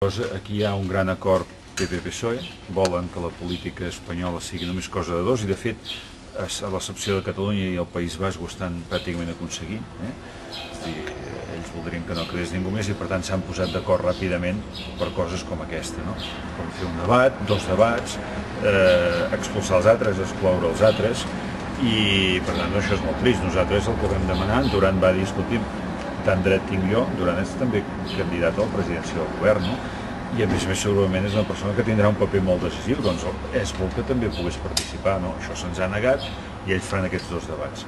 Aquí hi ha un gran acord PP-PSOE, volen que la política espanyola sigui només cosa de dos i de fet a l'excepció de Catalunya i el País Basc ho estan pràcticament aconseguint. És a dir, ells voldrien que no quedés ningú més i per tant s'han posat d'acord ràpidament per coses com aquesta, no? Com fer un debat, dos debats, expulsar els altres, excloure els altres i per tant això és molt trist. Nosaltres el que vam demanar, Duran va dir, escolti'm, tant dret tinc jo, Duran és també candidat a la presidència del govern, no? I a més segurament és una persona que tindrà un paper molt decisiu, doncs és bo que també pogués participar, no? Això se'ns ha negat i ells fan aquests dos debats.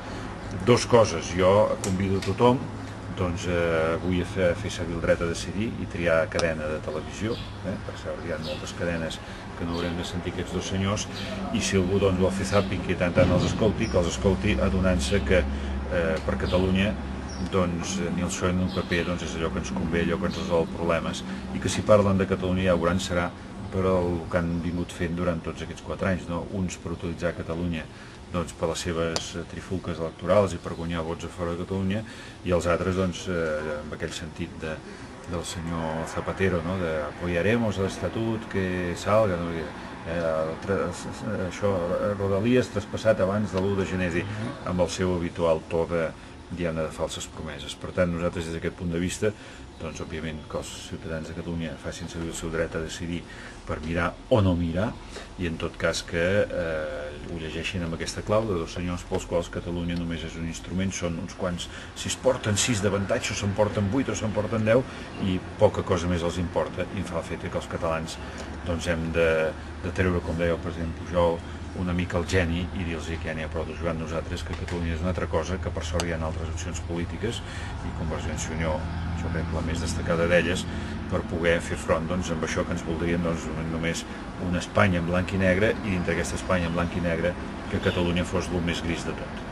Dos coses, jo convido a tothom doncs, avui a fer servir el dret a decidir i triar cadena de televisió, per cert, hi ha moltes cadenes que no haurem de sentir aquests dos senyors, i si algú doncs, vol fer zàping i tant els escolti, que els escolti adonant-se que per Catalunya doncs ni el PSOE ni el PP doncs, és allò que ens convé, allò que ens resol problemes, i que si parlen de Catalunya ja veuran serà per el que han vingut fent durant tots aquests 4 anys, no? Uns per utilitzar Catalunya doncs, per les seves trifulques electorals i per guanyar vots a fora de Catalunya, i els altres doncs, amb aquell sentit del senyor Zapatero, no? De apoyaremos l'estatut que salga, no? Això, Rodalies traspassat abans de l'1 de gener, amb el seu habitual to de falses promeses. Per tant, nosaltres des d'aquest punt de vista, doncs òbviament que els ciutadans de Catalunya facin servir el seu dret a decidir per mirar o no mirar, i en tot cas que ho llegeixin amb aquesta clau de dos senyors pels quals Catalunya només és un instrument, són uns quants, si es porten 6 d'avantatge o se'n porten 8 o se'n porten 10 i poca cosa més els importa, i em fa el fet que els catalans doncs hem de treure, com deia el president Pujol, una mica el geni i dir-los que ja n'hi ha prou de jugar amb nosaltres, que Catalunya és una altra cosa, que per sort hi ha altres opcions polítiques i Convergència i Unió, jo crec que la més destacada d'elles, per poder fer front doncs, amb això que ens voldrien doncs, només una Espanya en blanc i negre, i dintre d'aquesta Espanya en blanc i negre que Catalunya fos el més gris de tot.